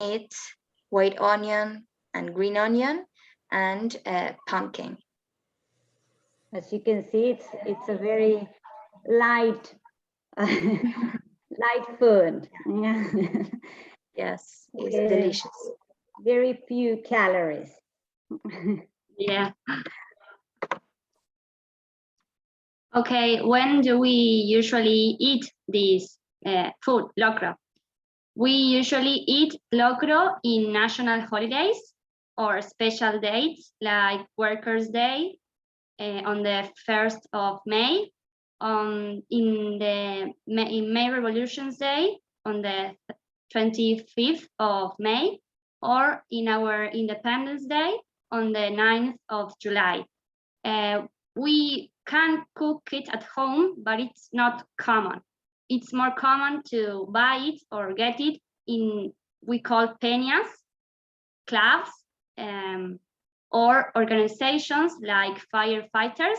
meat, white onion, and green onion, and pumpkin. As you can see, it's a very light light food. Yeah. Yes, it's delicious. Very few calories. Yeah. Okay, when do we usually eat this food, locro? We usually eat locro in national holidays or special dates like Workers' Day on the 1st of May, in May Revolution's Day on the 25th of May, or in our Independence Day on the 9th of July. We can cook it at home, but it's not common. It's more common to buy it or get it in, we call peñas, clubs, or organizations like firefighters.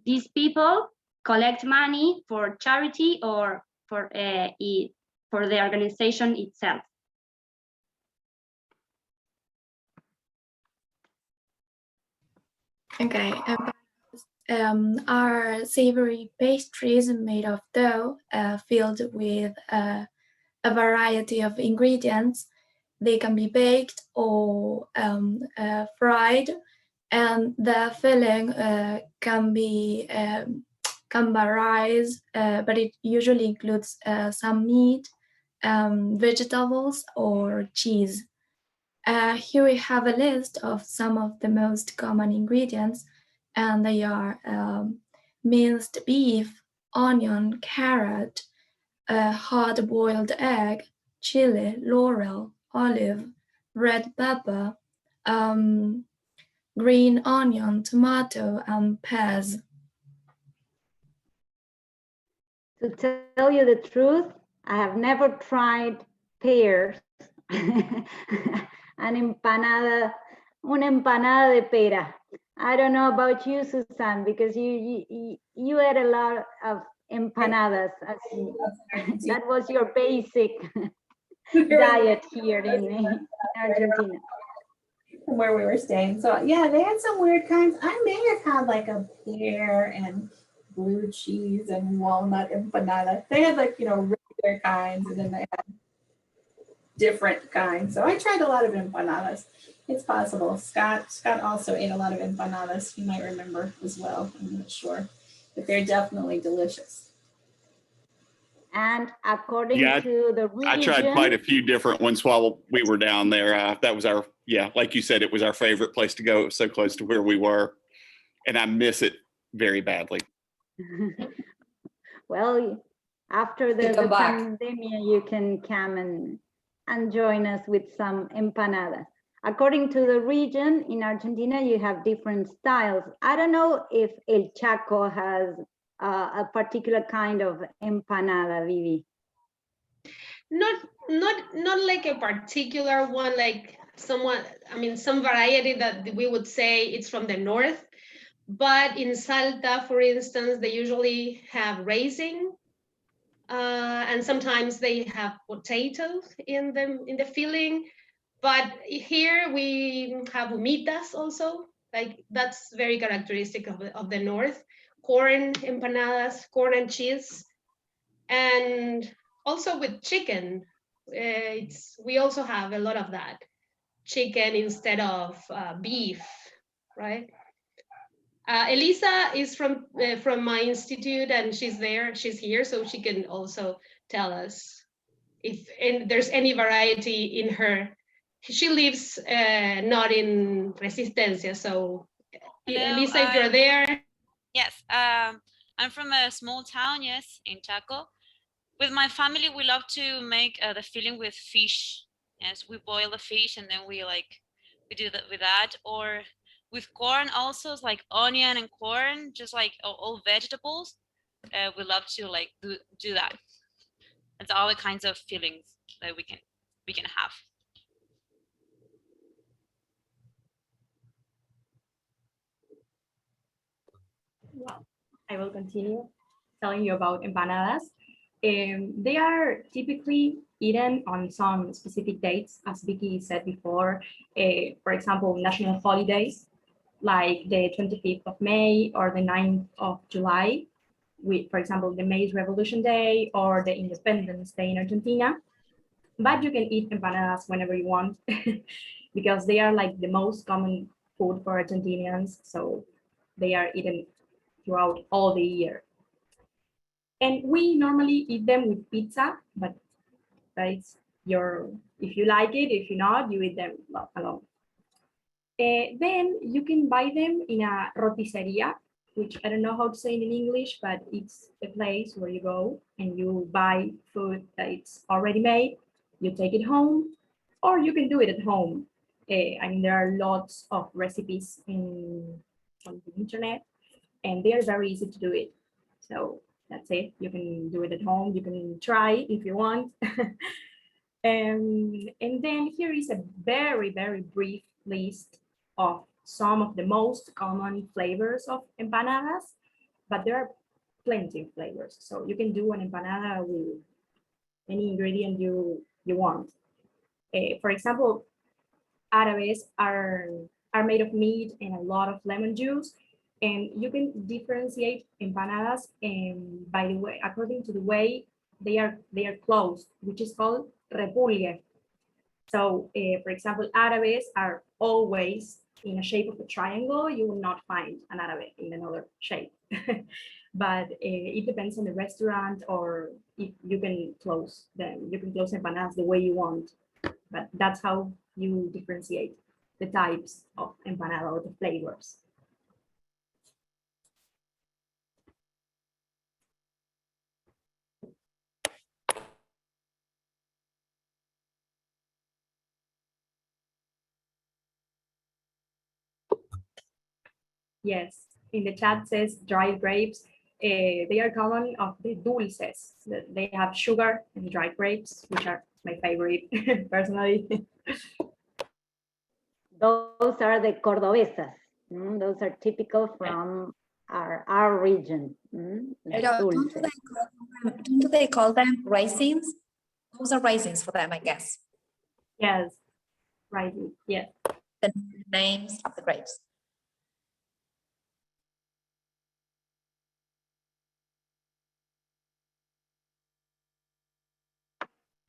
These people collect money for charity or for the organization itself. Okay, are savory pastries made of dough filled with a variety of ingredients. They can be baked or fried, and the filling can vary, but it usually includes some meat, vegetables, or cheese. Here we have a list of some of the most common ingredients, and they are minced beef, onion, carrot, hard-boiled egg, chili, laurel, olive, red pepper, green onion, tomato, and peas. To tell you the truth, I have never tried pears. Una empanada de pera. I don't know about you, Susan, because you ate a lot of empanadas. That was your basic diet here in Argentina. Where we were staying. So yeah, they had some weird kinds. I may have had like a pear and blue cheese and walnut empanada. They had like, regular kinds, and then they had different kinds. So I tried a lot of empanadas. It's possible. Scott also ate a lot of empanadas. You might remember as well. I'm not sure, but they're definitely delicious. And according to the region, I tried quite a few different ones while we were down there. That was like you said, it was our favorite place to go. It was so close to where we were, and I miss it very badly. Well, after the pandemic, you can come and join us with some empanadas. According to the region in Argentina, you have different styles. I don't know if El Chaco has a particular kind of empanada, Vivi. Not like a particular one, like some variety that we would say it's from the north. But in Salta, for instance, they usually have raisin, and sometimes they have potatoes in the filling. But here we have humitas also, like that's very characteristic of the north. Corn empanadas, corn and cheese, and also with chicken. We also have a lot of that, chicken instead of beef, right? Elisa is from my institute, and she's here, so she can also tell us if there's any variety in her. She lives not in Resistencia, so hello, Elisa, if you're there. Yes, I'm from a small town, yes, in Chaco. With my family, we love to make the filling with fish. Yes, we boil the fish and then we do that with that, or with corn also. It's like onion and corn, just like all vegetables. We love to do that. It's all the kinds of fillings that we can have. Well, I will continue telling you about empanadas. They are typically eaten on some specific dates, as Vicky said before. For example, national holidays, like the 25th of May or the 9th of July, with, for example, the May Revolution Day or the Independence Day in Argentina. But you can eat empanadas whenever you want because they are like the most common food for Argentinians. So they are eaten throughout all the year. And we normally eat them with pizza, but it's if you like it, if you not, you eat them alone. Then you can buy them in a roticeria, which I don't know how to say it in English, but it's a place where you go and you buy food that it's already made. You take it home, or you can do it at home. I mean, there are lots of recipes on the internet, and they are very easy to do it. So that's it. You can do it at home. You can try if you want. And then here is a very, very brief list of some of the most common flavors of empanadas, but there are plenty of flavors. So you can do an empanada with any ingredient you want. For example, árabes are made of meat and a lot of lemon juice. And you can differentiate empanadas by the way, according to the way they are closed, which is called repulgue. So, for example, árabes are always in a shape of a triangle. You will not find an árabe in another shape. But it depends on the restaurant, or if you can close them. You can close empanadas the way you want. But that's how you differentiate the types of empanada or the flavors. Yes, in the chat says dried grapes. They are common of the dulces. They have sugar and dried grapes, which are my favorite personally. Those are the cordobesas. Those are typical from our region. Don't they call them raisins? Those are raisins for them, I guess. Yes, raisins, yes. The names of the grapes.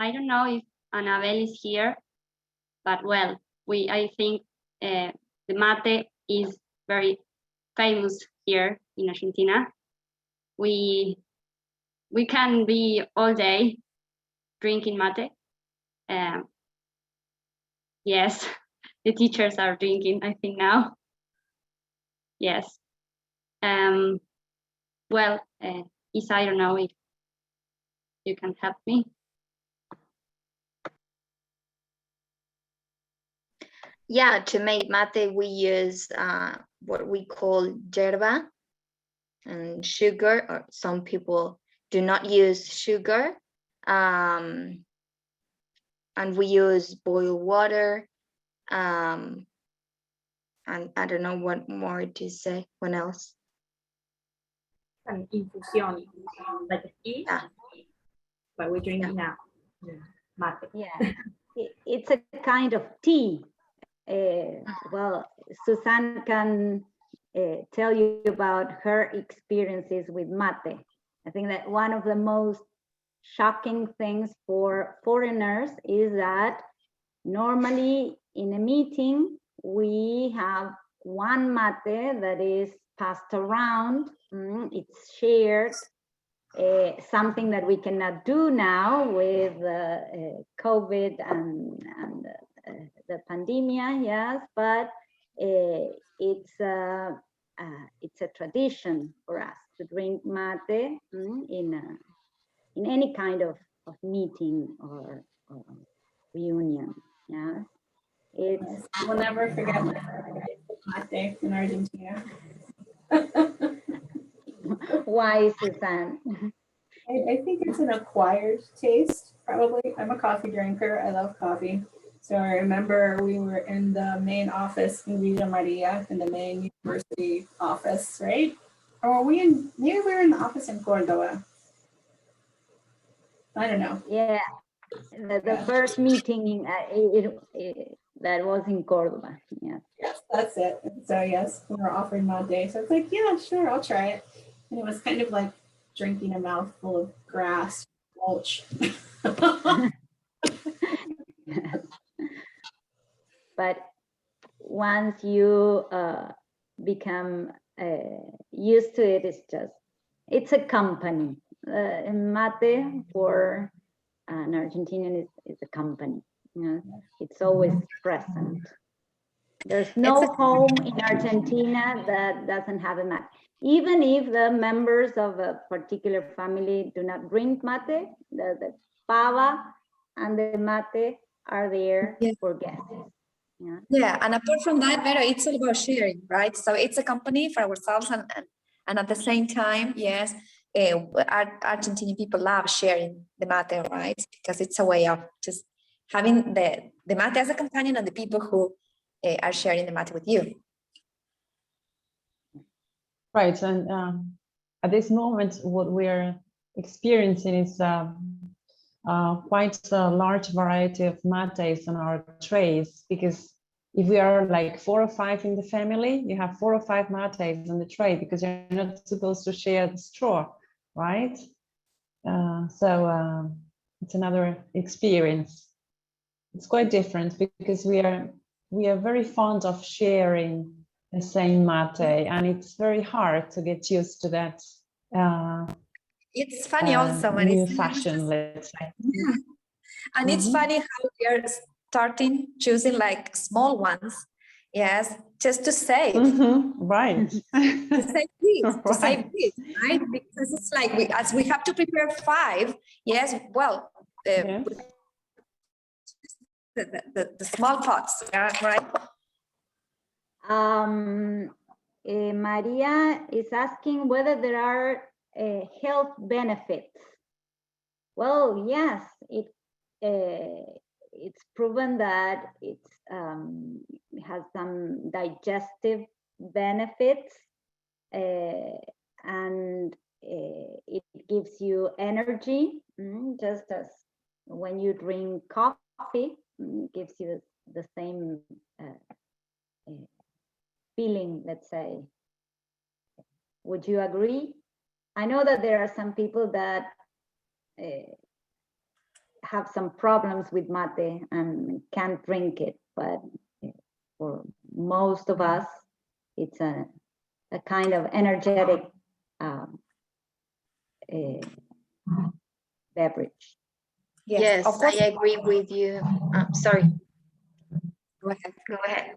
I don't know if Annabelle is here, but well, I think the mate is very famous here in Argentina. We can be all day drinking mate. Yes, the teachers are drinking, I think now. Yes. Well, Isa, I don't know if you can help me. Yeah, to make mate, we use what we call yerba and sugar, or some people do not use sugar. And we use boiled water. And I don't know what more to say. What else? An infusion, like a tea, yeah. But we're drinking now. Mate. Yeah, it's a kind of tea. Well, Suzanne can tell you about her experiences with mate. I think that one of the most shocking things for foreigners is that normally in a meeting, we have one mate that is passed around, it's shared, something that we cannot do now with COVID and the pandemic, yes, but it's a tradition for us to drink mate in any kind of meeting or reunion. Yeah, it's. We'll never forget mate in Argentina. Why, Suzanne? I think it's an acquired taste, probably. I'm a coffee drinker. I love coffee. So I remember we were in the main office in Villa Maria, in the main university office, right? Or were we in, maybe we were in the office in Cordoba. I don't know. Yeah, the first meeting that was in Cordoba. Yeah. Yes, that's it. And so yes, we were offering mate. So it's like, yeah, sure, I'll try it. And it was kind of like drinking a mouthful of grass mulch. But once you become used to it, it's a company. Mate for an Argentinian is a company. You know, it's always present. There's no home in Argentina that doesn't have a mate. Even if the members of a particular family do not drink mate, the pava and the mate are there for guests. Yeah. Yeah, and apart from that, Vero, it's all about sharing, right? So it's a company for ourselves, and at the same time, yes, Argentinian people love sharing the mate, right? Because it's a way of just having the mate as a companion and the people who are sharing the mate with you. Right, and at this moment, what we're experiencing is quite a large variety of mates on our trays, because if we are like 4 or 5 in the family, you have 4 or 5 mates on the tray because you're not supposed to share the straw, right? So it's another experience. It's quite different because we are very fond of sharing the same mate, and it's very hard to get used to that. It's funny also when new it's fashion, let's say. Yeah. And it's funny how we are starting choosing like small ones, yes, just to save. Right. To save this, to save this, right? Because it's like as we have to prepare 5, yes, well, the small pots, right? Maria is asking whether there are health benefits. Well, yes, it's proven that it has some digestive benefits, and it gives you energy, just as when you drink coffee, it gives you the same feeling, let's say. Would you agree? I know that there are some people that have some problems with mate and can't drink it, but for most of us, it's a kind of energetic beverage. Yes, of course. I agree with you. Sorry. Go ahead. Go ahead.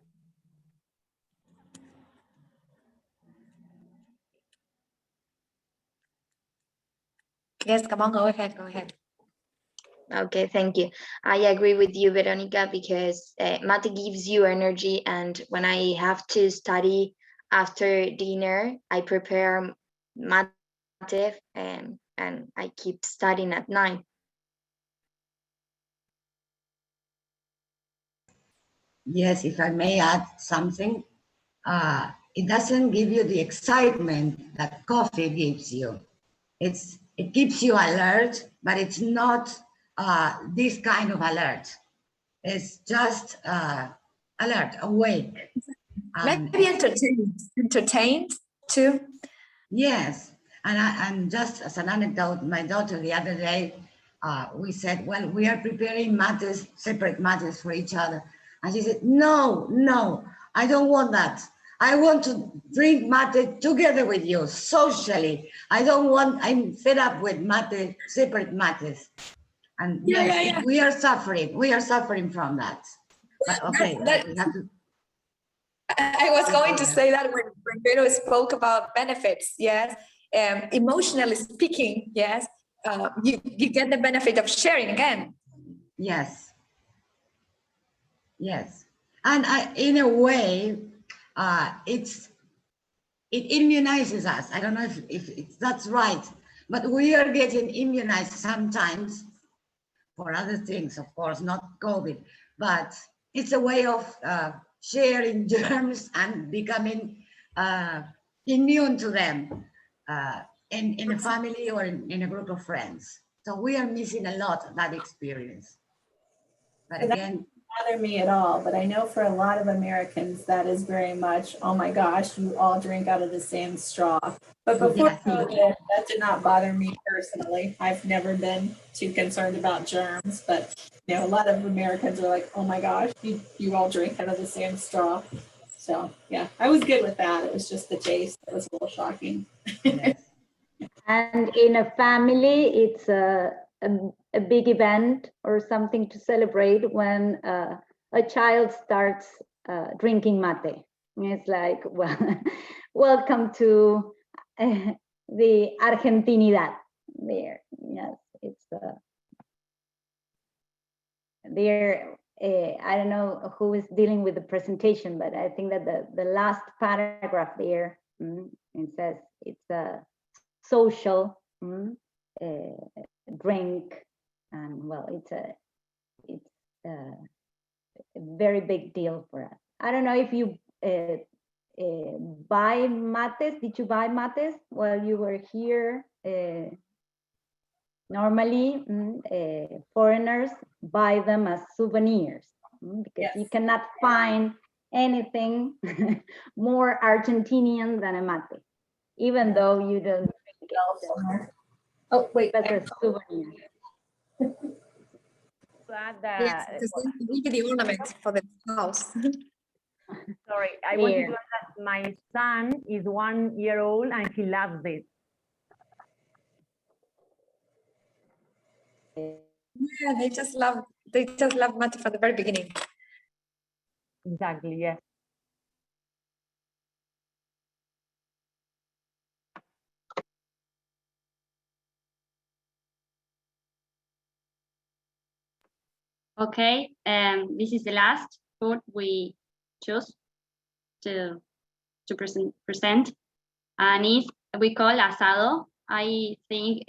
Yes, come on, go ahead, go ahead. Okay, thank you. I agree with you, Veronica, because mate gives you energy, and when I have to study after dinner, I prepare mate and I keep studying at night. Yes, if I may add something, it doesn't give you the excitement that coffee gives you. It keeps you alert, but it's not this kind of alert. It's just alert, awake. Maybe entertained too. Yes, and just as an anecdote, my daughter the other day, we said, well, we are preparing matters, separate matters for each other. And she said, no, I don't want that. I want to drink mate together with you, socially. I'm fed up with mate, separate matters. And yes, we are suffering from that. But okay, we have to. I was going to say that when Vero spoke about benefits, yes, emotionally speaking, yes, you get the benefit of sharing again. Yes. And in a way, it immunizes us. I don't know if that's right, but we are getting immunized sometimes for other things, of course, not COVID, but it's a way of sharing germs and becoming immune to them in a family or in a group of friends. So we are missing a lot of that experience. But So that again, doesn't bother me at all, but I know for a lot of Americans that is very much, oh my gosh, you all drink out of the same straw. But before Yes. COVID, that did not bother me personally. I've never been too concerned about germs, but you know, a lot of Americans are like, oh my gosh, you all drink out of the same straw. So yeah, I was good with that. It was just the taste that was a little shocking. yes. And in a family, it's a big event or something to celebrate when a child starts drinking mate. It's like, well, welcome to the Argentinidad there. Yes, it's there. I don't know who is dealing with the presentation, but I think that the last paragraph there, it says it's a social drink, and well, it's a very big deal for us. I don't know if you buy mates. Did you buy mates while you were here? Normally, foreigners buy them as souvenirs because you cannot find anything more Argentinian than a mate, even though you don't drink it. Oh, wait. That's a souvenir. Yes, because they make the ornaments for the house. Sorry, I wanted to add that my son is 1 year old and he loves it. Yeah, they just love mate from the very beginning. Exactly, yes. Okay, this is the last food we chose to present, and we call asado. I think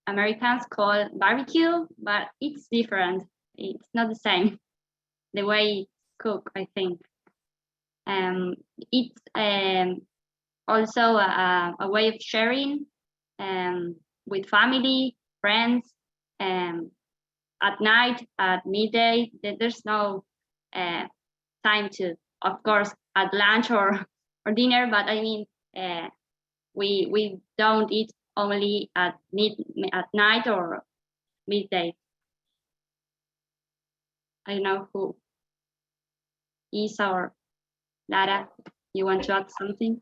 Americans call barbecue, but it's different. It's not the same. The way it's cooked, I think. It's also a way of sharing with family, friends, at night, at midday. There's no time to, of course, at lunch or dinner, but I mean, we don't eat only at night or midday. I don't know who is or Lara, you want to add something?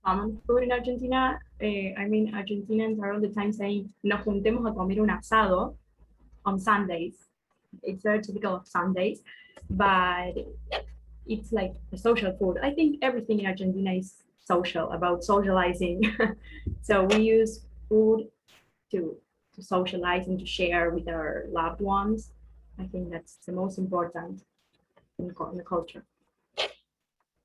Common food in Argentina. I mean, Argentinians are all the time saying, nos juntemos a comer un asado on Sundays. It's very typical of Sundays, but it's like a social food. I think everything in Argentina is social, about socializing. So we use food to socialize and to share with our loved ones. I think that's the most important in the culture.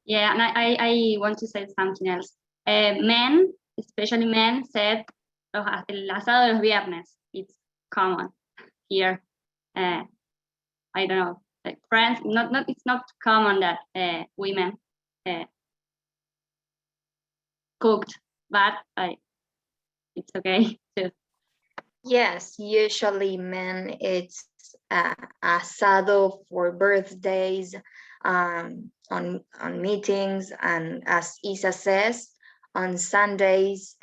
Yeah, and I want to say something else. Men, especially men, said el asado de los viernes. It's common here. I don't know, like friends. It's not common that women cooked, but it's okay too. Yes, usually men, it's asado for birthdays, on meetings, and as Isa says, on Sundays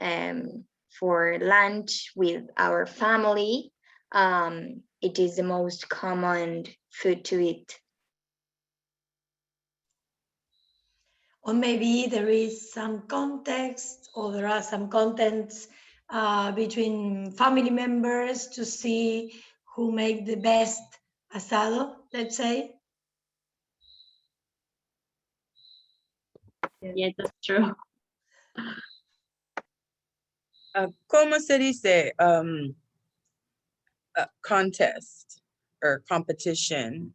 for lunch with our family. It is the most common food to eat. Or maybe there is some context, or there are some contents between family members to see who make the best asado, let's say. Yeah, that's true. ¿Cómo se dice contest or competition?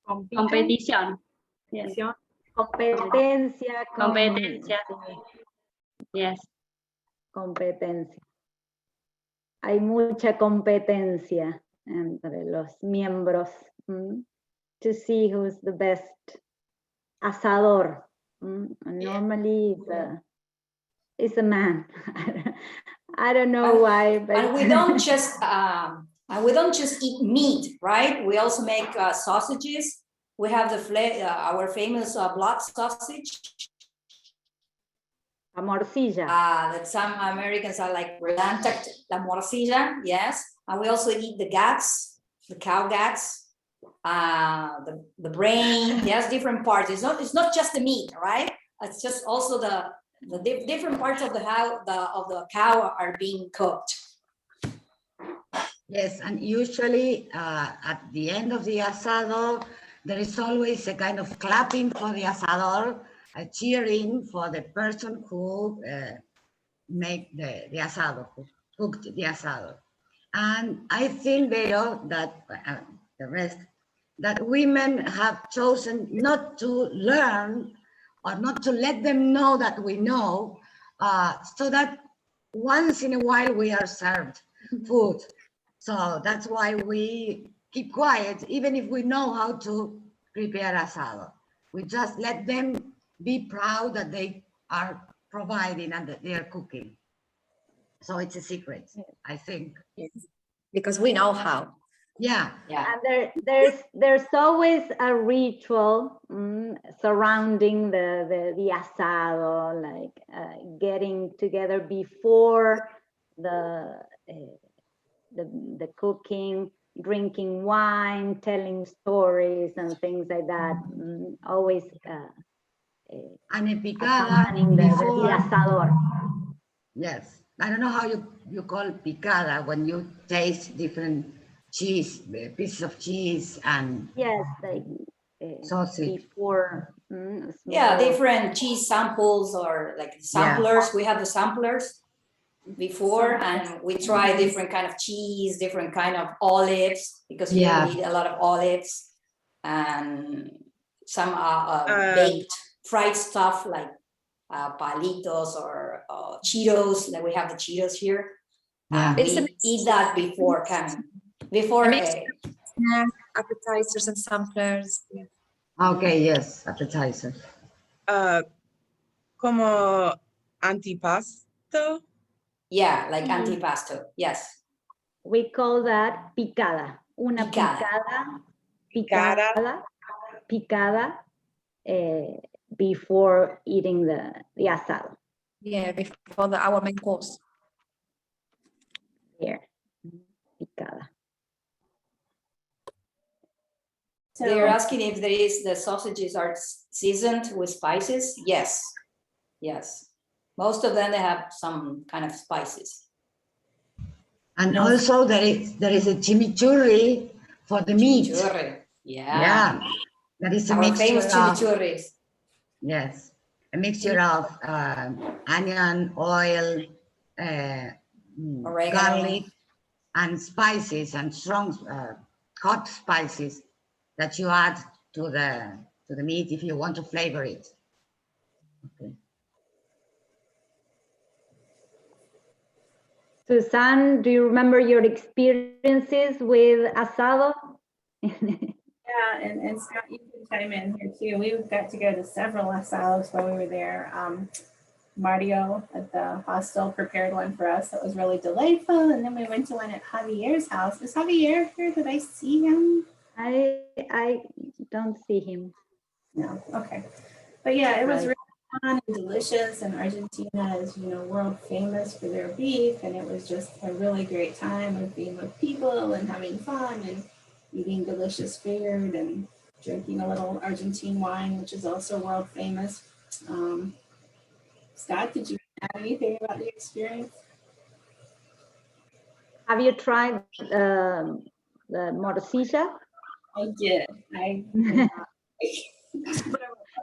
Competition. Yes. Competencia. Competencia. Yes. Competencia. Hay mucha competencia entre los miembros to see who's the best asador. Normally it's a man. I don't know why, but and we don't just eat meat, right? We also make sausages. We have our famous block sausage. A morcilla. That some Americans are like la morcilla, yes. And we also eat the guts, the cow guts, the brain, yes, different parts. It's not just the meat, right? It's just also the different parts of the cow are being cooked. Yes, and usually at the end of the asado, there is always a kind of clapping for the asador, cheering for the person who made the asado, who cooked the asado. And I think, Vero, that the rest, that women have chosen not to learn or not to let them know that we know, so that once in a while we are served food. So that's why we keep quiet, even if we know how to prepare asado. We just let them be proud that they are providing and that they are cooking. So it's a secret, I think. Yes. Because we know how. Yeah. And there's always a ritual surrounding the asado, like getting together before the cooking, drinking wine, telling stories and things like that. Always and a picada before the asador. Yes, I don't know how you call picada when you taste different cheese, pieces of cheese and yes, like sausage. Before, yeah, different cheese samples or like samplers. Yeah. We have the samplers before, and we try different kind of cheese, different kind of olives, because here we eat a lot of olives, and some baked fried stuff like palitos or Cheetos. Like we have the Cheetos here. We eat that before coming. Before appetizers and samplers. Yeah. Okay, yes, appetizers. Como antipasto. Yeah, like antipasto. Yes. We call that picada. Una picada. Before eating the asado. Yeah, before our main course. Here, picada. So they're asking if the sausages are seasoned with spices. Yes, yes. Most of them, they have some kind of spices. And also there is a chimichurri for the meat. Chimichurri, yeah. Yeah, that is a mixture famous chimichurris. Yes, a mixture of onion, oil, garlic, and spices and strong hot spices that you add to the meat if you want to flavor it. Okay. Susan, do you remember your experiences with asado? Yeah, and Scott, you can chime in here too. We got to go to several asados while we were there. Mario at the hostel prepared one for us that was really delightful, and then we went to one at Javier's house. Is Javier here? Did I see him? I don't see him. No, okay. But yeah, it was really fun and delicious, and Argentina is, world famous for their beef, and it was just a really great time of being with people and having fun and eating delicious food and drinking a little Argentine wine, which is also world famous. Scott, did you add anything about the experience? Have you tried the morcilla? I did.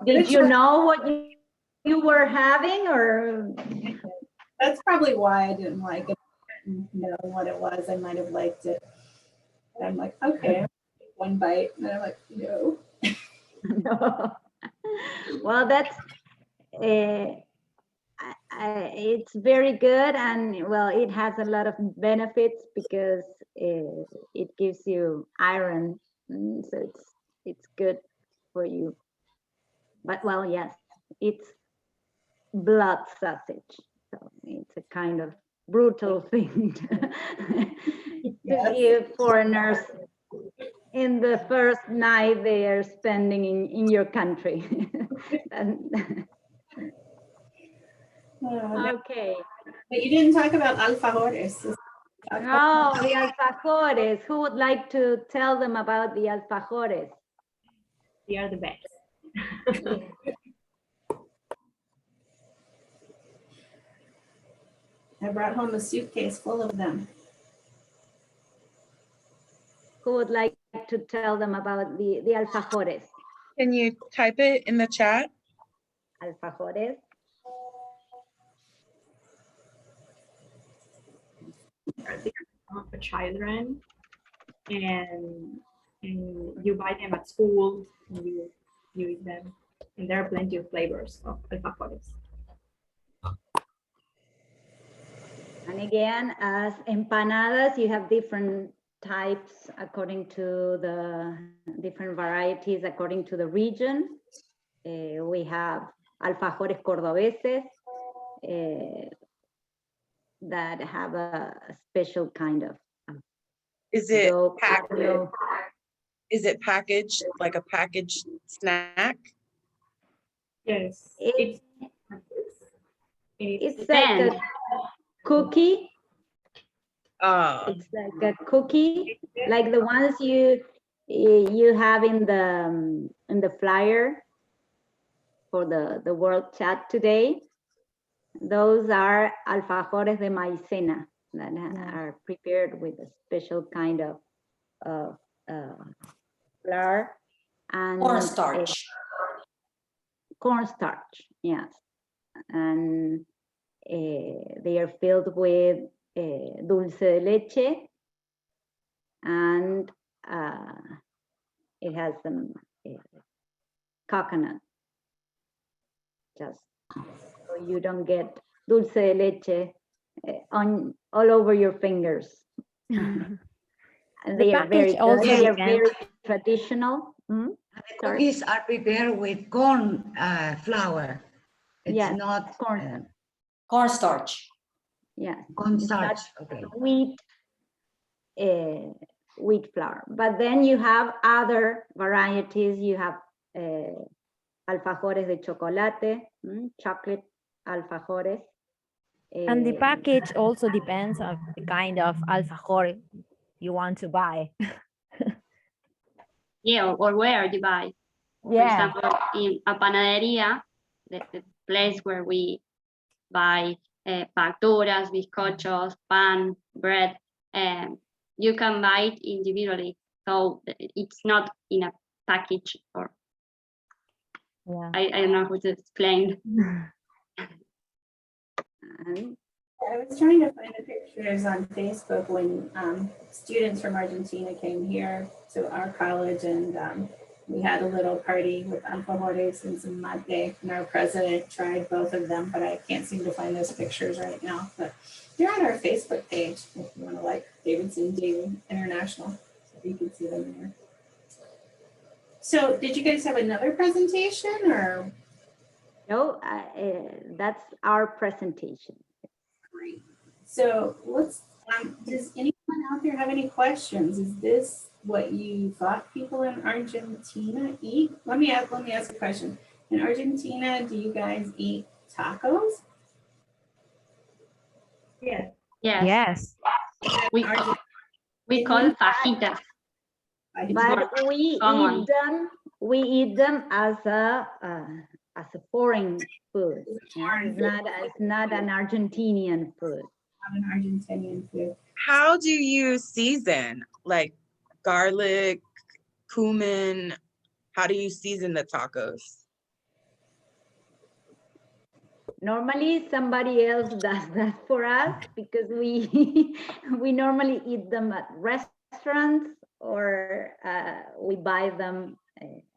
Did you know what you were having, or? That's probably why I didn't like it. I didn't know what it was. I might have liked it. And I'm like, okay, one bite. And then I'm like, no. No. Well, that's it's very good, and well, it has a lot of benefits because it gives you iron, so it's good for you. But well, yes, it's blood sausage, so it's a kind of brutal thing to see foreigners in the first night they are spending in your country. Okay. But you didn't talk about alfajores. No, the alfajores. Who would like to tell them about the alfajores? They are the best. I brought home a suitcase full of them. Who would like to tell them about the alfajores? Can you type it in the chat? Alfajores. For children, and you buy them at school, and you eat them, and there are plenty of flavors of alfajores. And again, as empanadas, you have different types according to the different varieties according to the region. We have alfajores cordobeses that have a special kind of. Is it packaged like a packaged snack? Yes. It's like a cookie. It's like a cookie, like the ones you have in the flyer for the World Chat today. Those are alfajores de maicena that are prepared with a special kind of flour and cornstarch. Cornstarch, yes, and they are filled with dulce de leche, and it has some coconut, just so you don't get dulce de leche on all over your fingers. And they are very good. They are very traditional. The cookies are prepared with corn flour. It's not cornstarch. Yeah, cornstarch. Okay. Wheat flour. But then you have other varieties. You have alfajores de chocolate, chocolate alfajores. And the package also depends on the kind of alfajor you want to buy. Yeah, or where you buy. For example, in a panaderia, the place where we buy facturas, bizcochos, pan, bread, you can buy it individually. So it's not in a package, or I don't know how to explain. I was trying to find the pictures on Facebook when students from Argentina came here to our college, and we had a little party with alfajores and some mate, and our president tried both of them, but I can't seem to find those pictures right now. But they're on our Facebook page if you want to like Davidson-Davie International, so you can see them there. So did you guys have another presentation, or? No, that's our presentation. Great. So let's, does anyone out there have any questions? Is this what you thought people in Argentina eat? Let me ask a question. In Argentina, do you guys eat tacos? Yes. We call fajitas. But we eat them as a foreign food. It's not an Argentinian food. Not an Argentinian food. How do you season? Like garlic, cumin? How do you season the tacos? Normally somebody else does that for us, because we normally eat them at restaurants, or we buy them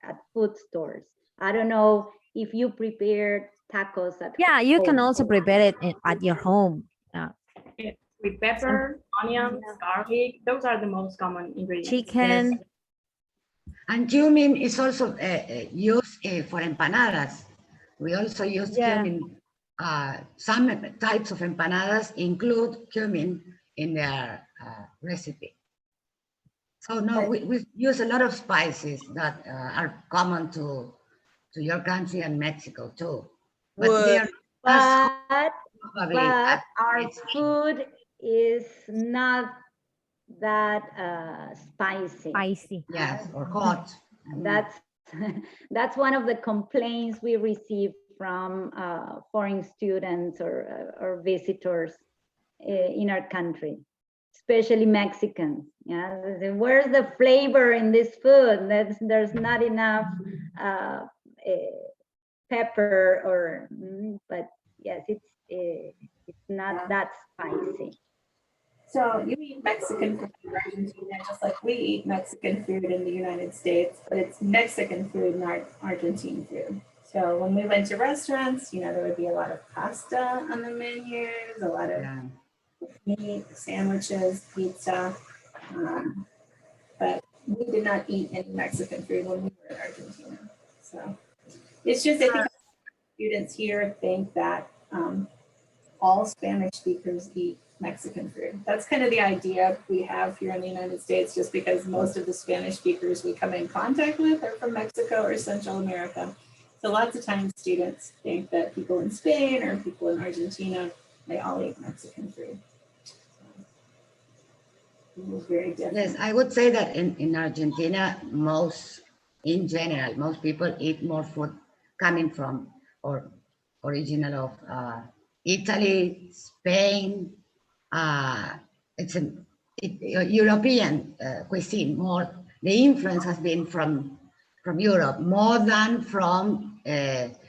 at food stores. I don't know if you prepare tacos at home. You can also prepare it at your home. With pepper, onions, garlic, those are the most common ingredients. Chicken. Yes. And cumin is also used for empanadas. We also use cumin some types of empanadas include cumin in their recipe. So no, we use a lot of spices that are common to your country and Mexico too. But they are but our food is not that spicy. Yes, or hot. That's one of the complaints we receive from foreign students or visitors in our country, especially Mexicans. Yeah, where's the flavor in this food? There's not enough pepper, or but yes, it's not that spicy. So you eat Mexican food in Argentina just like we eat Mexican food in the United States, but it's Mexican food, not Argentine food. So when we went to restaurants, there would be a lot of pasta on the menus, a lot of meat, sandwiches, pizza. But we did not eat any Mexican food when we were in Argentina. So it's just, I think students here think that all Spanish speakers eat Mexican food. That's kind of the idea we have here in the United States, just because most of the Spanish speakers we come in contact with are from Mexico or Central America. So lots of times students think that people in Spain or people in Argentina, they all eat Mexican food. Very different. Yes, I would say that in Argentina, in general, most people eat more food coming from or original of Italy, Spain. It's an European cuisine more. The influence has been from Europe more than from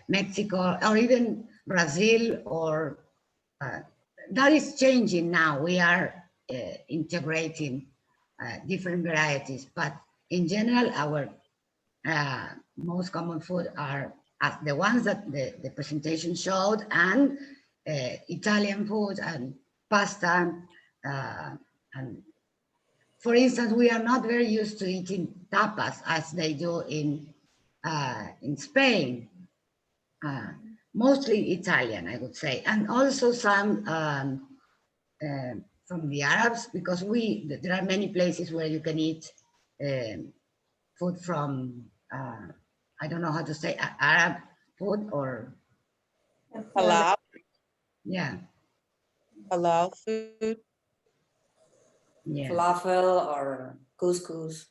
Mexico or even Brazil, or that is changing now. We are integrating different varieties, but in general, our most common food are the ones that the presentation showed, and Italian food and pasta. And for instance, we are not very used to eating tapas as they do in Spain. Mostly Italian, I would say, and also some from the Arabs, because there are many places where you can eat food from I don't know how to say Arab food or halal. Yeah. Halal food. Yeah. Falafel or couscous.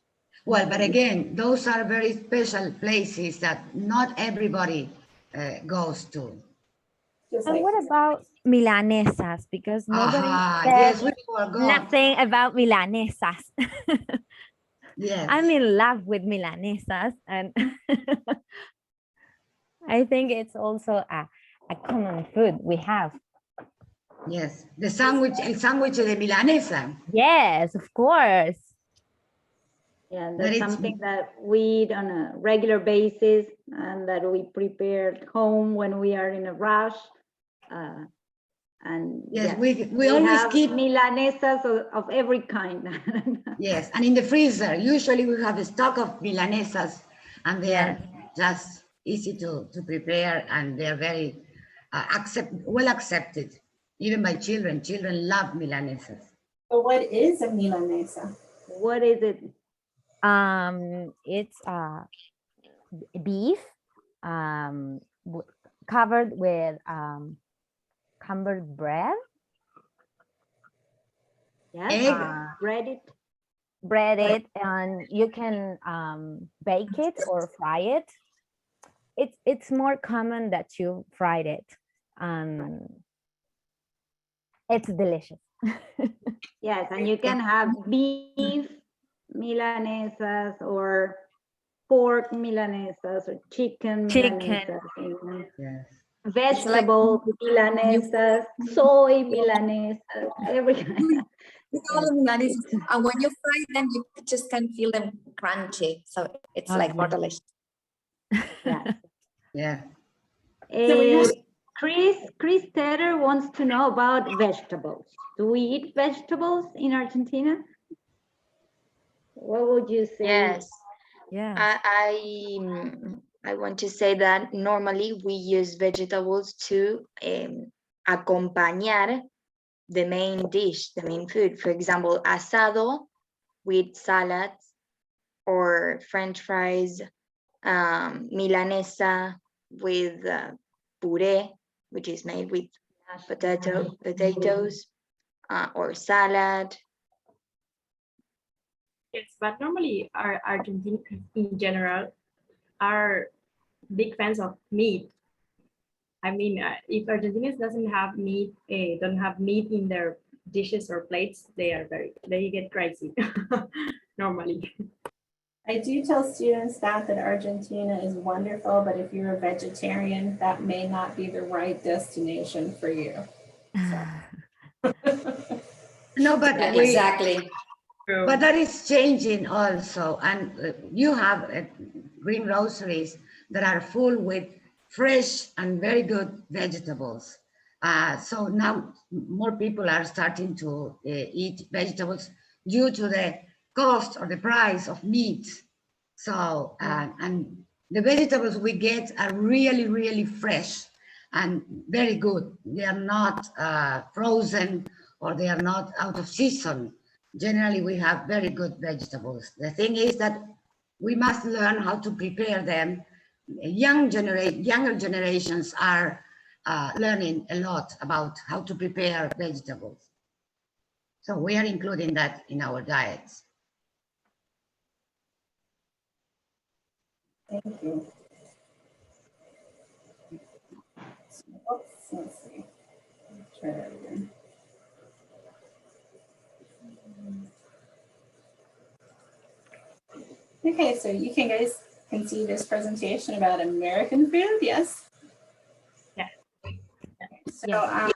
Well, but again, those are very special places that not everybody goes to. And what about milanesas? Because nobody yes, said we forgot. nothing about milanesas. Yes. I'm in love with milanesas, and I think it's also a common food we have. Yes, the sandwich, el sándwich de milanesa. Yes, of course. Yeah, that's something that we eat on a regular basis and that we prepare at home when we are in a rush. And yes, yeah, we always have keep milanesas of every kind. Yes, and in the freezer, usually we have a stock of milanesas, and they are just easy to prepare, and they are very well accepted, even by children. Children love milanesas. So what is a milanesa? What is it? It's beef covered with bread. Yes, breaded, and you can bake it or fry it. It's more common that you fried it. It's delicious. Yes, and you can have beef milanesas or pork milanesas or chicken milanesas. Yes. Vegetable milanesas, soy milanesas, every kind. All of milanesas, and when you fry them, you just can feel them crunchy. So it's like more delicious. Yeah. Yeah. Chris Tedder wants to know about vegetables. Do we eat vegetables in Argentina? What would you say? Yes. Yeah. I want to say that normally we use vegetables to acompañar the main dish, the main food. For example, asado with salads, or French fries, milanesa with puree, which is made with potatoes, or salad. Yes, but normally our Argentinians in general are big fans of meat. I mean, if Argentinians doesn't have meat, don't have meat in their dishes or plates, they get crazy normally. I do tell students that Argentina is wonderful, but if you're a vegetarian, that may not be the right destination for you. No, but Yeah, exactly. But that is changing also, and you have green groceries that are full with fresh and very good vegetables. So now more people are starting to eat vegetables due to the cost or the price of meat. So, and the vegetables we get are really, really fresh and very good. They are not frozen, or they are not out of season. Generally, we have very good vegetables. The thing is that we must learn how to prepare them. Younger generations are learning a lot about how to prepare vegetables. So we are including that in our diets. Thank you. Oops, let's see. Let's try that again. Okay, so you guys can see this presentation about American food, yes? Yeah. So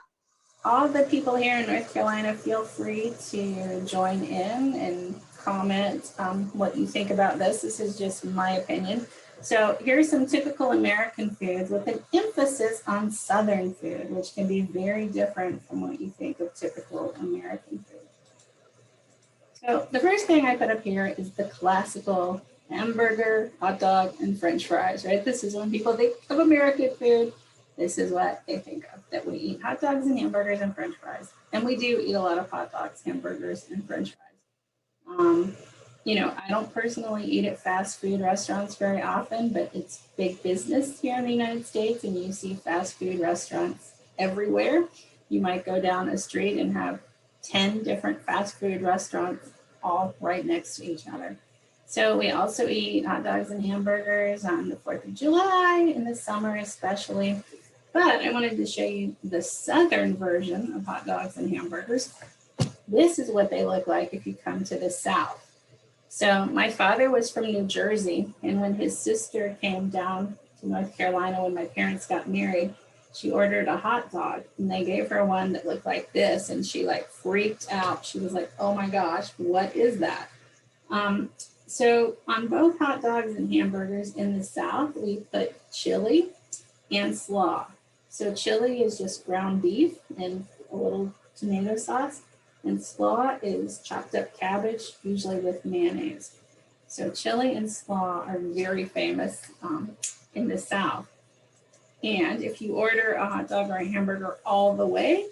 all the people here in North Carolina, feel free to join in and comment what you think about this. This is just my opinion. So here's some typical American foods with an emphasis on Southern food, which can be very different from what you think of typical American food. So the first thing I put up here is the classical hamburger, hot dog, and French fries, right? This is when people think of American food. This is what they think of, that we eat hot dogs and hamburgers and French fries. And we do eat a lot of hot dogs, hamburgers, and French fries. You know, I don't personally eat at fast food restaurants very often, but it's big business here in the United States, and you see fast food restaurants everywhere. You might go down a street and have 10 different fast food restaurants all right next to each other. So we also eat hot dogs and hamburgers on the 4th of July, in the summer especially. But I wanted to show you the Southern version of hot dogs and hamburgers. This is what they look like if you come to the South. So my father was from New Jersey, and when his sister came down to North Carolina when my parents got married, she ordered a hot dog, and they gave her one that looked like this, and she like freaked out. She was like, oh my gosh, what is that? So on both hot dogs and hamburgers in the South, we put chili and slaw. So chili is just ground beef and a little tomato sauce, and slaw is chopped up cabbage, usually with mayonnaise. So chili and slaw are very famous in the South. And if you order a hot dog or a hamburger all the way,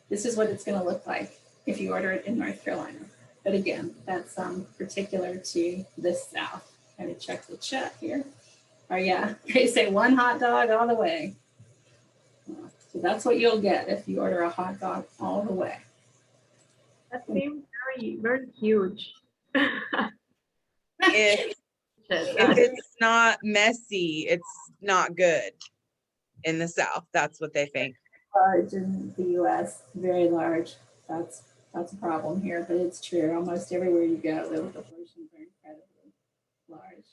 this is what it's going to look like if you order it in North Carolina. But again, that's particular to the South. Kind of check the chat here. Or yeah, they say one hot dog all the way. So that's what you'll get if you order a hot dog all the way. That seems very, very huge. If it's not messy, it's not good in the South. That's what they think. Large in the US, very large. That's a problem here, but it's true. Almost everywhere you go, the portions are incredibly large.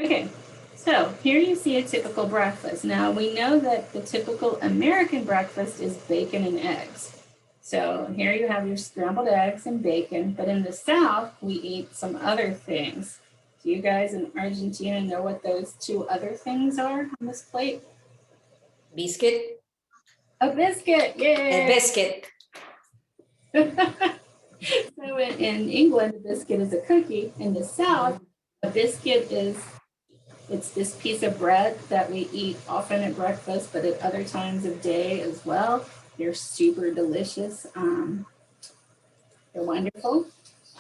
Okay, so here you see a typical breakfast. Now we know that the typical American breakfast is bacon and eggs. So here you have your scrambled eggs and bacon, but in the South, we eat some other things. Do you guys in Argentina know what those two other things are on this plate? Biscuit. A biscuit, yay! A biscuit. So in England, a biscuit is a cookie. In the South, A biscuit it's this piece of bread that we eat often at breakfast, but at other times of day as well. They're super delicious. They're wonderful.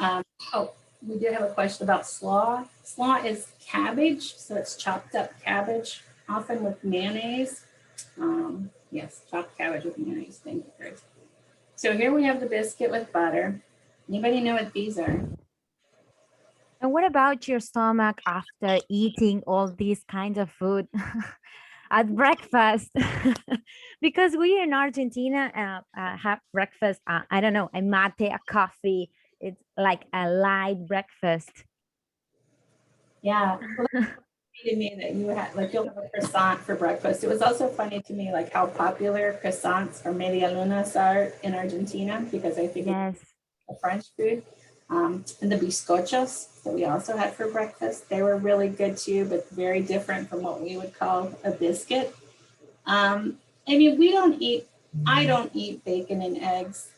Oh, we did have a question about slaw. Slaw is cabbage, so it's chopped up cabbage, often with mayonnaise. Yes, chopped cabbage with mayonnaise. Thank you, Chris. So here we have the biscuit with butter. Anybody know what these are? And what about your stomach after eating all these kinds of food at breakfast? Because we in Argentina have breakfast, I don't know, a mate, a coffee. It's like a light breakfast. Yeah. Well, to me that you had like you'll have a croissant for breakfast. It was also funny to me like how popular croissants or media lunas are in Argentina, because I think yes, a French food. And the bizcochos that we also had for breakfast, they were really good too, but very different from what we would call a biscuit. I mean, I don't eat bacon and eggs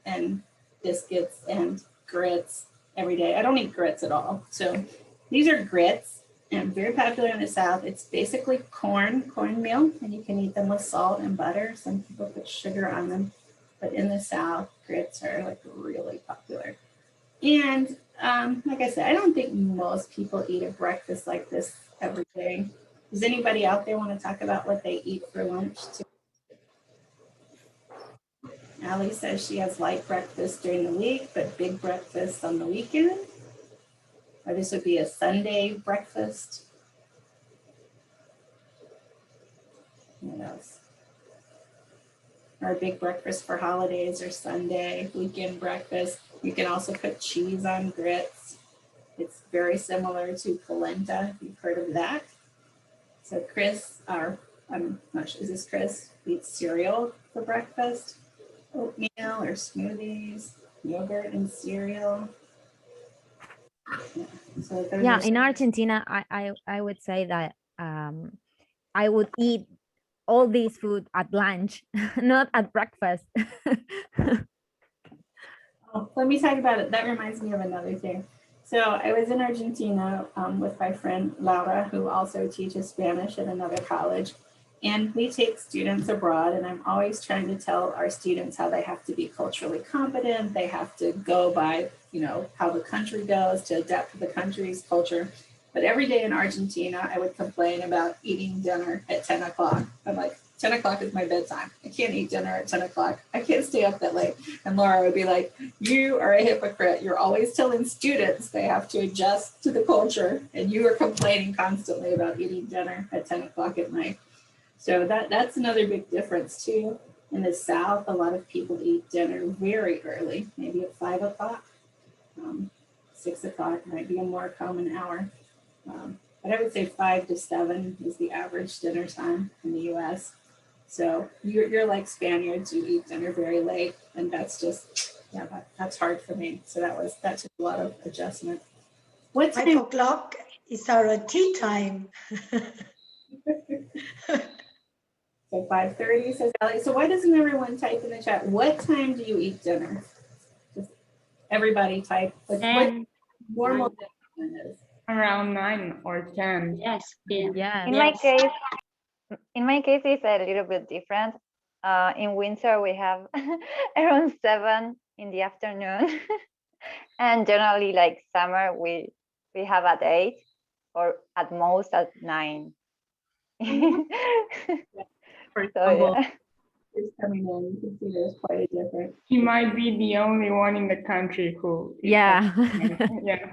and biscuits and grits every day. I don't eat grits at all. So these are grits and very popular in the South. It's basically cornmeal, and you can eat them with salt and butter. Some people put sugar on them, but in the South, grits are like really popular. And like I said, I don't think most people eat a breakfast like this every day. Does anybody out there want to talk about what they eat for lunch too? Allie says she has light breakfast during the week, but big breakfast on the weekend. Or this would be a Sunday breakfast. What else? Or a big breakfast for holidays or Sunday, weekend breakfast. You can also put cheese on grits. It's very similar to polenta, if you've heard of that. So Chris, I'm not sure, is this Chris? Eats cereal for breakfast, oatmeal or smoothies, yogurt and cereal. Yeah, so yeah. In Argentina, I would say that I would eat all these food at lunch, not at breakfast. Oh, let me talk about it. That reminds me of another thing. So I was in Argentina with my friend Laura, who also teaches Spanish at another college. And we take students abroad, and I'm always trying to tell our students how they have to be culturally competent. They have to go by, how the country goes, to adapt to the country's culture. But every day in Argentina, I would complain about eating dinner at 10 o'clock. I'm like, 10 o'clock is my bedtime. I can't eat dinner at 10 o'clock. I can't stay up that late. And Laura would be like, you are a hypocrite. You're always telling students they have to adjust to the culture. And you are complaining constantly about eating dinner at 10 o'clock at night. So that's another big difference too. In the South, a lot of people eat dinner very early, maybe at 5 o'clock. 6 o'clock might be a more common hour. But I would say 5 to 7 is the average dinner time in the US. So you're like Spaniards, you eat dinner very late, and that's just, that's hard for me. So that took a lot of adjustment. What time? 5 o'clock is our tea time. So 5:30 says Ellie. So why doesn't everyone type in the chat? What time do you eat dinner? Just everybody type. What normal dinner is. Around 9 or 10. Yes. Yeah. In my case, it's a little bit different. In winter, we have around 7 in the afternoon, and generally, like summer, we have at 8 or at most at 9. Is coming in, you can see there's quite a difference. He might be the only one in the country who. Yeah. Yeah.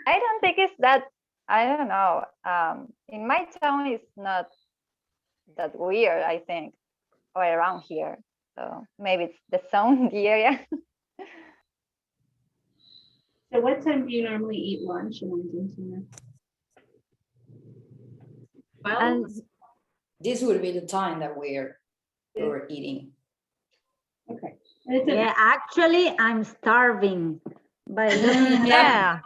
I don't think it's that. I don't know. In my town, it's not that weird, I think, or around here. So maybe it's the zone, the area. So what time do you normally eat lunch in Argentina? Well, this would be the time that we're eating. Okay. Yeah, actually, I'm starving. But yeah.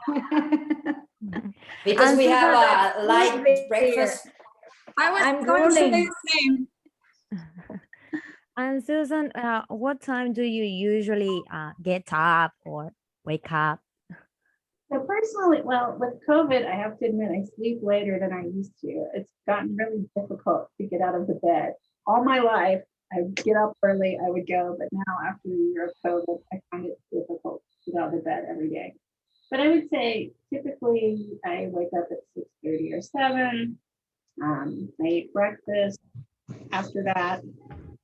Because we have a light breakfast. I'm going to say drooling. the same. And Susan, what time do you usually get up or wake up? So personally, well, with COVID, I have to admit I sleep later than I used to. It's gotten really difficult to get out of the bed. All my life, I would get up early, I would go, but now after the year of COVID, I find it difficult to get out of bed every day. But I would say typically I wake up at 6:30 or 7. I eat breakfast. After that,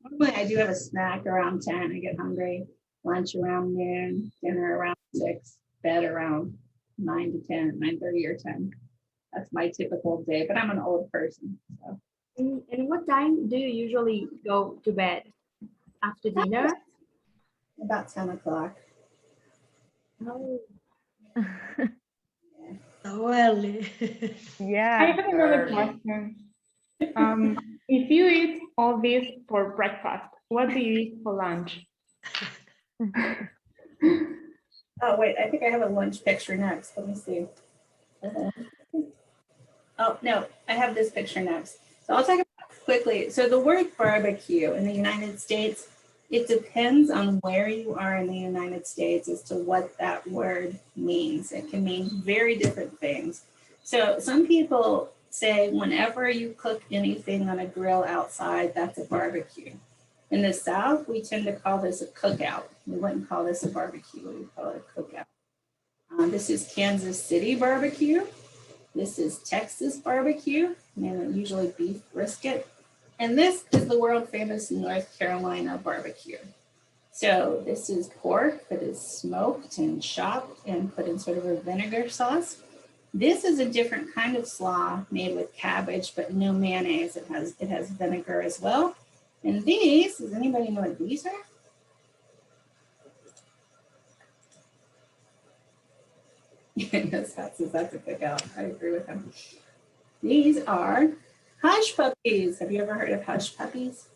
normally I do have a snack around 10. I get hungry. Lunch around noon, dinner around 6, bed around 9 to 10, 9:30 or 10. That's my typical day, but I'm an old person. So. And what time do you usually go to bed? After dinner? About 10 o'clock. Oh. So early. Yeah. I have another question. If you eat all this for breakfast, what do you eat for lunch? Oh, wait, I think I have a lunch picture next. Let me see. Oh, no, I have this picture next. So I'll talk about it quickly. So the word barbecue in the United States, it depends on where you are in the United States as to what that word means. It can mean very different things. So some people say whenever you cook anything on a grill outside, that's a barbecue. In the South, we tend to call this a cookout. We wouldn't call this a barbecue, we call it a cookout. This is Kansas City barbecue. This is Texas barbecue, and usually beef brisket. And this is the world famous North Carolina barbecue. So this is pork that is smoked and chopped and put in sort of a vinegar sauce. This is a different kind of slaw made with cabbage, but no mayonnaise. It has vinegar as well. And these, does anybody know what these are? Yes, that's a cookout. I agree with him. These are hush puppies. Have you ever heard of hush puppies?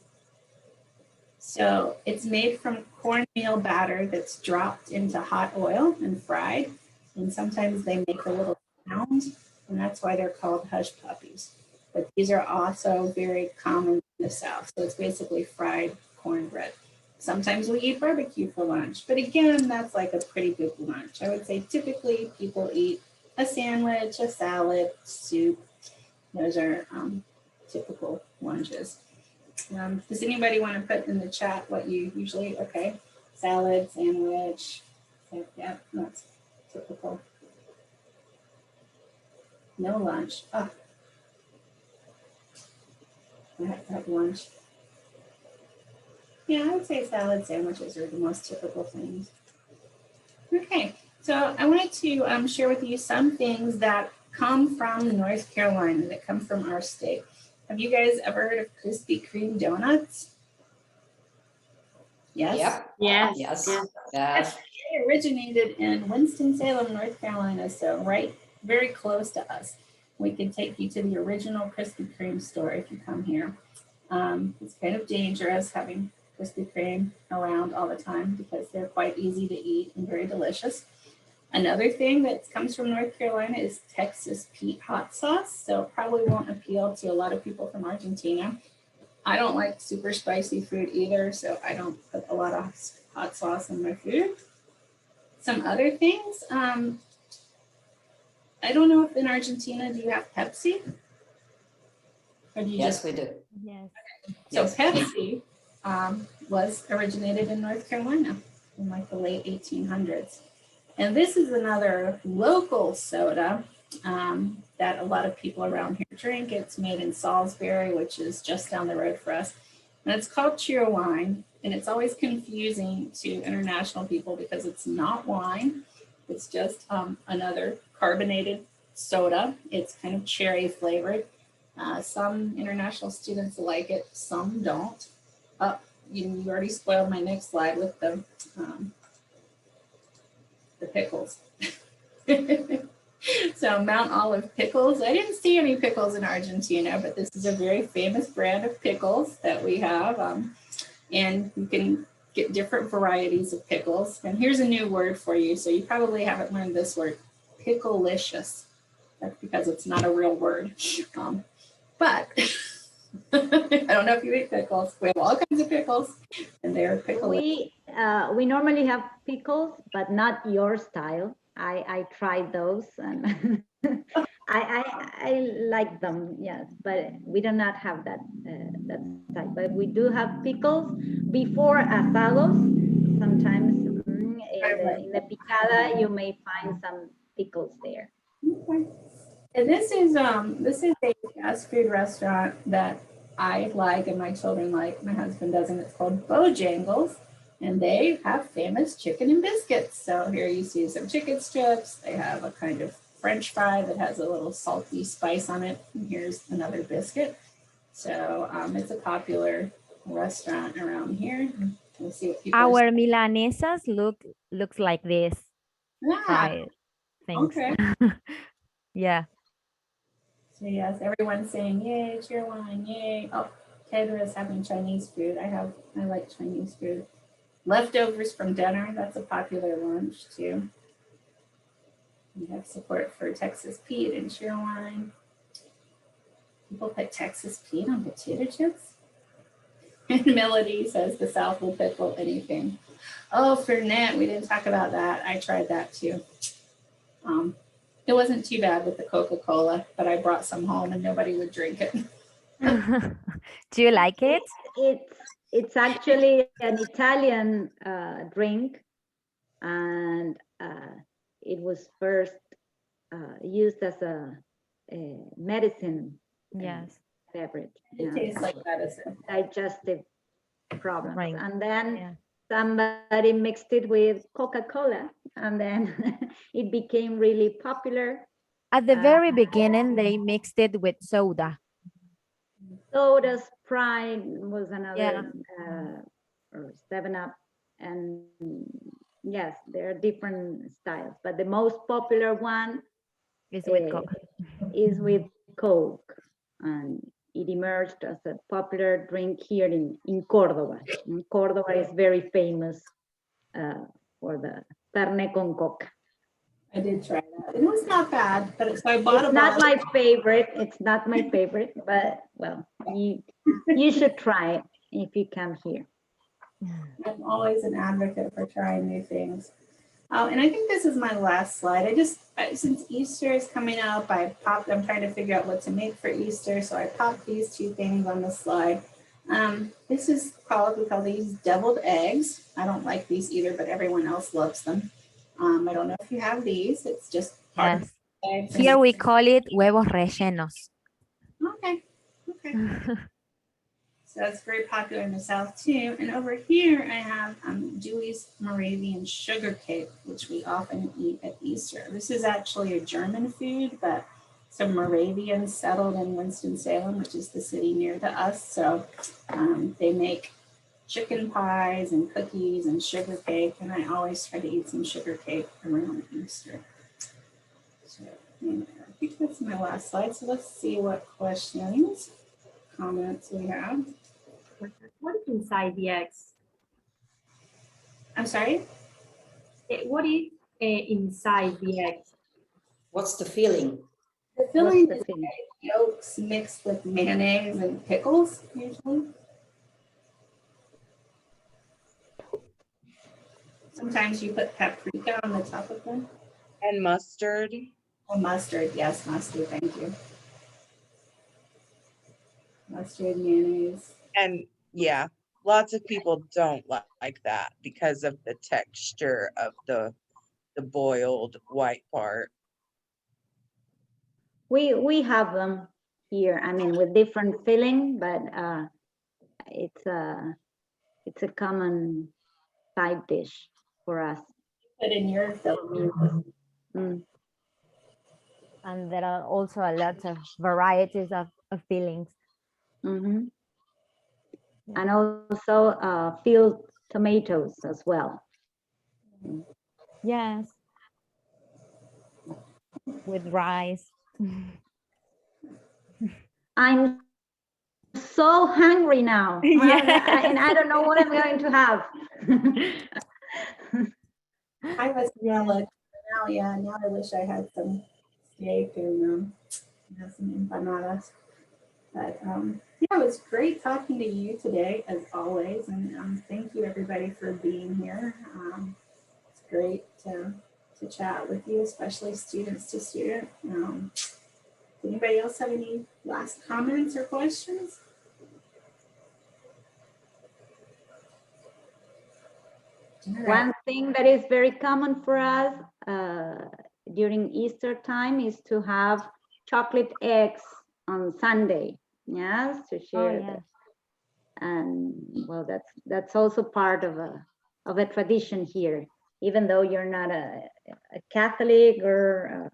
So it's made from cornmeal batter that's dropped into hot oil and fried. And sometimes they make a little sound, and that's why they're called hush puppies. But these are also very common in the South. So it's basically fried cornbread. Sometimes we eat barbecue for lunch, but again, that's like a pretty big lunch. I would say typically people eat a sandwich, a salad, soup. Those are typical lunches. Does anybody want to put in the chat what you usually eat? Okay, salad, sandwich. Yeah, that's typical. No lunch. Oh. I have to have lunch. Yeah, I would say salad sandwiches are the most typical things. Okay, so I wanted to share with you some things that come from North Carolina, that come from our state. Have you guys ever heard of Krispy Kreme donuts? Yes? Yep. Yes. Yes. Yes. It originated in Winston-Salem, North Carolina, so right, very close to us. We can take you to the original Krispy Kreme store if you come here. It's kind of dangerous having Krispy Kreme around all the time because they're quite easy to eat and very delicious. Another thing that comes from North Carolina is Texas Pete hot sauce. So it probably won't appeal to a lot of people from Argentina. I don't like super spicy food either, so I don't put a lot of hot sauce in my food. Some other things, I don't know if in Argentina, do you have Pepsi? Or do you Yes, just... we do. Yes. So Yes. Pepsi was originated in North Carolina in like the late 1800s. And this is another local soda that a lot of people around here drink. It's made in Salisbury, which is just down the road for us. And it's called Cheer Wine. And it's always confusing to international people because it's not wine. It's just another carbonated soda. It's kind of cherry flavored. Some international students like it, some don't. You already spoiled my next slide with the pickles. So Mount Olive pickles. I didn't see any pickles in Argentina, but this is a very famous brand of pickles that we have. And you can get different varieties of pickles. And here's a new word for you. So you probably haven't learned this word, picklelicious. That's because it's not a real word. But I don't know if you eat pickles. We have all kinds of pickles, and they're picklelicious. We normally have pickles, but not your style. I tried those and I like them, yes, but we do not have that that type. But we do have pickles before asados. Sometimes in the picada you may find some pickles there. Okay. And this is a fast food restaurant that I like and my children like. My husband doesn't. It's called Bojangles, and they have famous chicken and biscuits. So here you see some chicken strips. They have a kind of French fry that has a little salty spice on it. And here's another biscuit. So it's a popular restaurant around here. We'll see what people Our milanesas looks like this. Yeah. Fried things. Okay. Yeah. So yes, everyone's saying yay, cheer one, yay. Oh, Kendra is having Chinese food. I like Chinese food. Leftovers from dinner, that's a popular lunch too. We have support for Texas Pete and Cheerwine. People put Texas Pete on potato chips. And Melody says the South will pickle anything. Oh, Fernet, we didn't talk about that. I tried that too. It wasn't too bad with the Coca-Cola, but I brought some home and nobody would drink it. Do you like it? It's actually an Italian drink, and it was first used as a medicine beverage. It tastes like medicine. Digestive problems. Right. And then somebody mixed it with Coca-Cola, and then it became really popular. At the very beginning, they mixed it with soda. Soda, Sprite was another, or 7-Up, and yes, there are different styles, but the most popular one is with Coke. Is with Coke, and it emerged as a popular drink here in Córdoba. Córdoba is very famous for the carne con coca. I did try that. It was not bad, but so I bought it's not my favorite. It's not my favorite, but well, you should try it if you come here. I'm always an advocate for trying new things. And I think this is my last slide. Since Easter is coming up, I'm trying to figure out what to make for Easter. So I popped these two things on the slide. This is we call these deviled eggs. I don't like these either, but everyone else loves them. I don't know if you have these. It's just part of eggs. Here we call it huevos rellenos. Okay. So it's very popular in the South too. And over here I have Dewey's Moravian sugar cake, which we often eat at Easter. This is actually a German food, but some Moravians settled in Winston-Salem, which is the city near to us. So they make chicken pies and cookies and sugar cake. And I always try to eat some sugar cake around Easter. So I think that's my last slide. So let's see what questions, comments we have. What is inside the eggs? I'm sorry? What is inside the eggs? What's the filling? The filling is egg yolks mixed with mayonnaise and pickles, usually. Sometimes you put paprika on the top of them. And mustard. Oh, mustard, yes, mustard, thank you. Mustard, mayonnaise. And yeah, lots of people don't like that because of the texture of the boiled white part. We have them here. I mean, with different filling, but it's a common side dish for us. Put in your filling. And there are also a lot of varieties of fillings. Mm-hmm. And also filled tomatoes as well. Yes. With rice. I'm so hungry now. And I don't know what I'm going to have. I was now I wish I had some steak and some empanadas. But yeah, it was great talking to you today, as always, and thank you everybody for being here. It's great to to chat with you, especially students to student. Does anybody else have any last comments or questions? One thing that is very common for us during Easter time is to have chocolate eggs on Sunday. Yes, to share that. And well, that's also part of a tradition here, even though you're not a Catholic or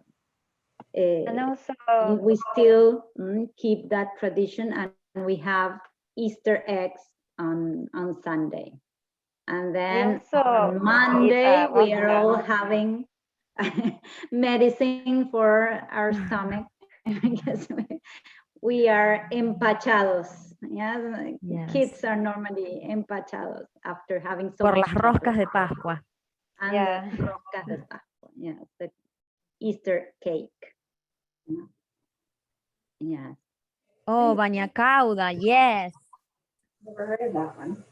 And also we still keep that tradition, and we have Easter eggs on Sunday. And then on Monday, we are all having medicine for our stomach because we are empachados. Yes? Kids are normally empachados after having so Por much las roscas de Pascua. and the roscas de Pascua. Yes, the Easter cake. Yes. Oh, baña cauda, yes. Never heard of that one.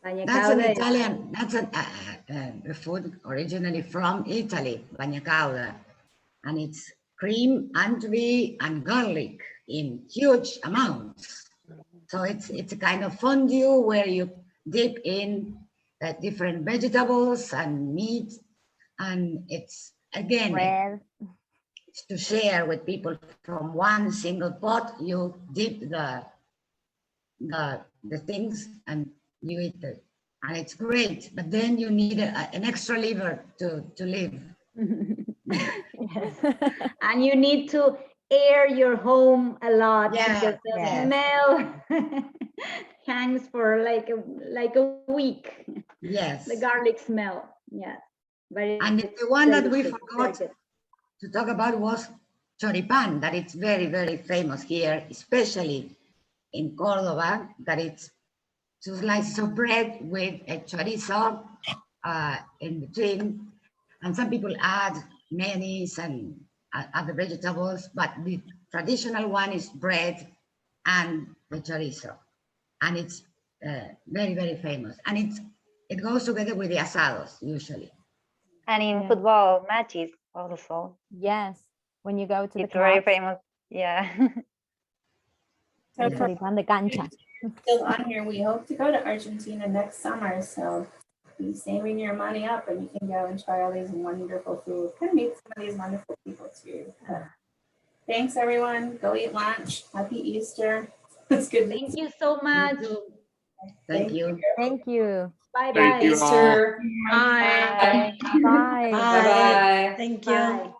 That's an Italian, that's a food originally from Italy, bagna cauda. And it's cream, anchovy, and garlic in huge amounts. So it's a kind of fondue where you dip in different vegetables and meat. And it's, again, it's to share with people from one single pot. You dip the things and you eat it, and it's great. But then you need an extra liver to live. Yes. And you need to air your home a lot because the smell hangs for like a week. Yes. The garlic smell. Yes. But and the one that we forgot to talk about was choripan, that it's very, very famous here, especially in Cordoba, that it's 2 slices of bread with a chorizo in between. And some people add mayonnaise and other vegetables, but the traditional one is bread and the chorizo. And it's very, very famous. And it goes together with the asados, usually. And in football matches also. Yes, when you go to it's the very clubs. famous. Yeah. So Choripan de cancha. Still on here, we hope to go to Argentina next summer, so be saving your money up and you can go and try all these wonderful foods. Kind of meet some of these wonderful people too. Thanks everyone. Go eat lunch. Happy Easter. It's good. Thank you so much. Thank you. Thank you. Bye Thank bye. you all. Bye. Bye. Bye. Thank you. Bye.